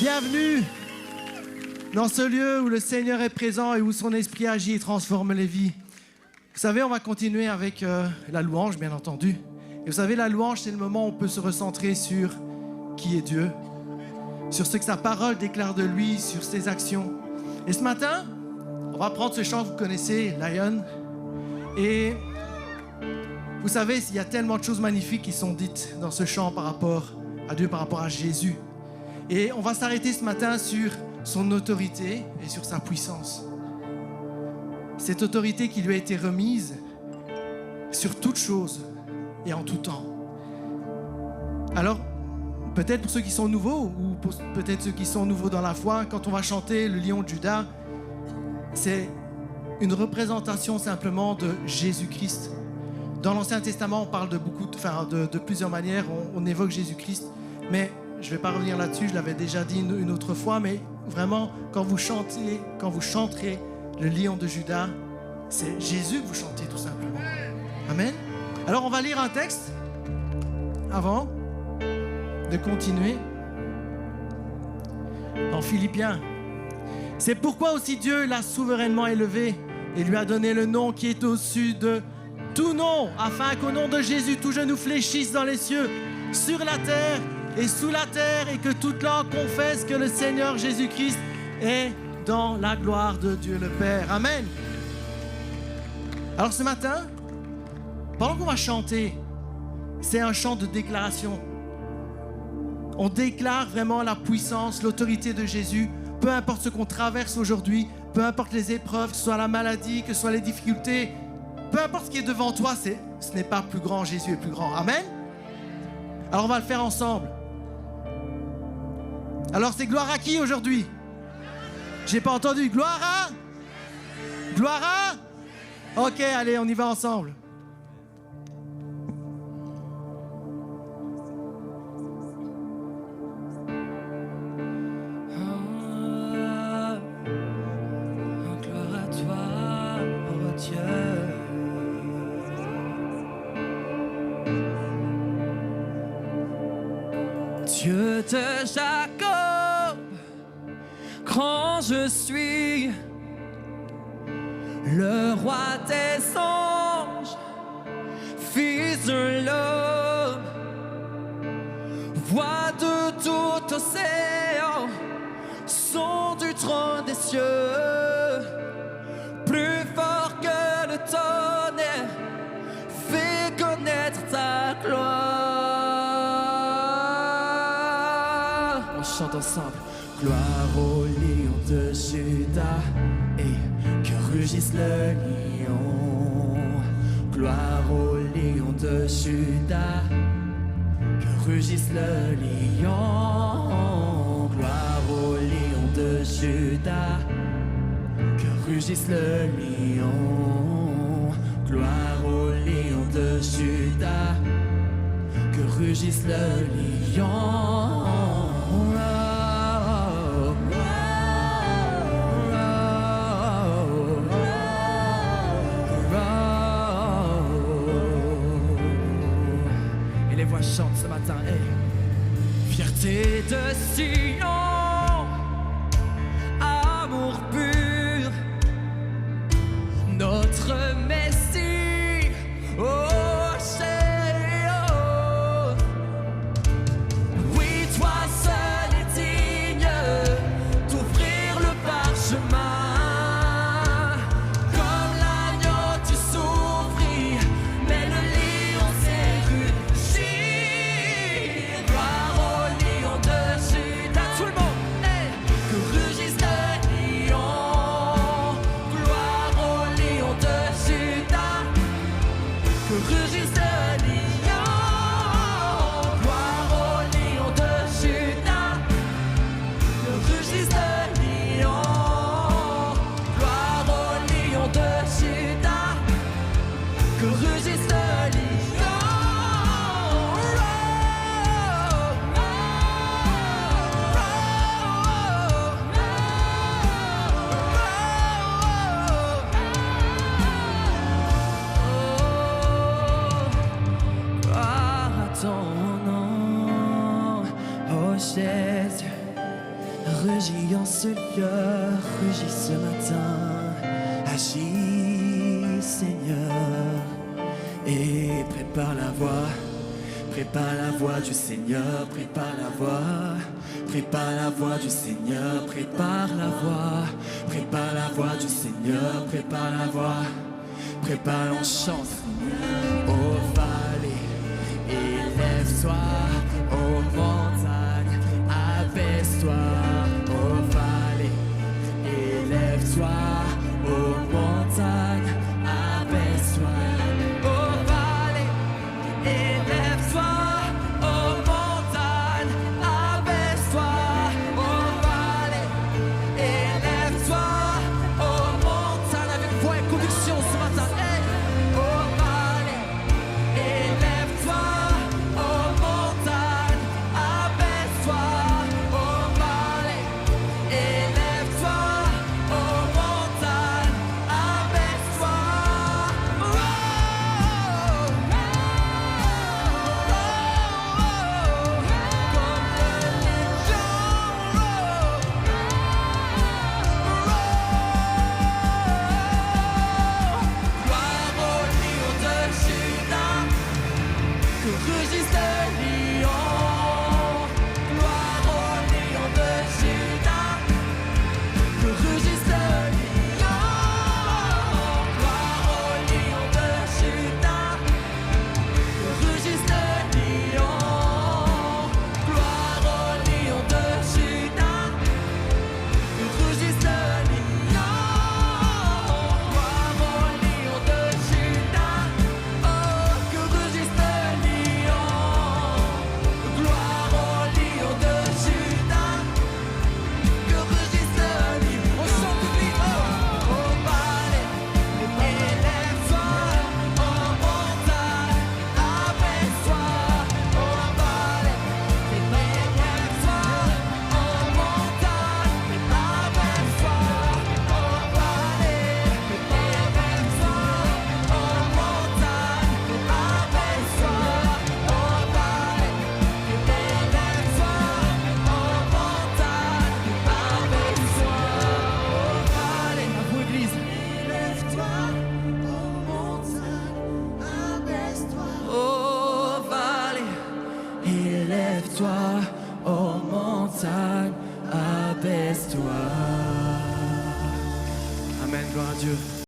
Bienvenue dans ce lieu où le Seigneur est présent et où son esprit agit et transforme les vies. Vous savez, on va continuer avec la louange, bien entendu. Et vous savez, la louange, c'est le moment où on peut se recentrer sur qui est Dieu, sur ce que sa parole déclare de lui, sur ses actions. Et ce matin, on va prendre ce chant que vous connaissez, Lion. Et vous savez, il y a tellement de choses magnifiques qui sont dites dans ce chant par rapport à Dieu, par rapport à Jésus. Et on va s'arrêter ce matin sur son autorité et sur sa puissance. Cette autorité qui lui a été remise sur toute chose et en tout temps. Alors, peut-être pour ceux qui sont nouveaux ou peut-être ceux qui sont nouveaux dans la foi, quand on va chanter le Lion de Juda, c'est une représentation simplement de Jésus-Christ. Dans l'Ancien Testament, on parle de plusieurs manières, on évoque Jésus-Christ, mais je ne vais pas revenir là-dessus, je l'avais déjà dit une autre fois, mais vraiment, quand vous chanterez le Lion de Juda, c'est Jésus que vous chantez tout simplement. Amen. Alors on va lire un texte avant de continuer. Dans Philippiens. C'est pourquoi aussi Dieu l'a souverainement élevé et lui a donné le nom qui est au-dessus de tout nom, afin qu'au nom de Jésus, tout genou fléchisse dans les cieux, sur la terre et sous la terre, et que toute langue confesse que le Seigneur Jésus-Christ est dans la gloire de Dieu le Père. Amen. Alors ce matin, pendant qu'on va chanter, c'est un chant de déclaration. On déclare vraiment la puissance, l'autorité de Jésus, peu importe ce qu'on traverse aujourd'hui, peu importe les épreuves, que ce soit la maladie, que ce soit les difficultés, peu importe ce qui est devant toi, ce n'est pas plus grand, Jésus est plus grand. Amen. Alors on va le faire ensemble. Alors c'est gloire à qui aujourd'hui? J'ai pas entendu. Gloire à? Gloire à? Ok, allez, on y va ensemble. Gloire à toi, oh Dieu. Dieu de Jacob, grand je suis, le roi des anges, fils de l'homme, voix de tout océan, son du trône des cieux, plus fort que le tonnerre, fais connaître ta gloire. On chante ensemble. Gloire au lion de Juda, et que rugisse le lion. Gloire au lion de Juda, que rugisse le lion. Gloire au lion de Juda, que rugisse le lion. Gloire au lion de Juda, que rugisse le lion. Chante ce matin, hey. Fierté de Sion, amour pur, notre Messie, oh chéri, oh. Oui, toi seul es digne d'ouvrir le parchemin. Rugis en ce lieu, rugis ce matin. Agis, Seigneur, et prépare la voie. Prépare la voie du Seigneur, prépare la voie. Prépare la voie du Seigneur, prépare la voie. Prépare la voie du Seigneur, prépare la voie. Prépare, on chante. Ô vallée, élève-toi.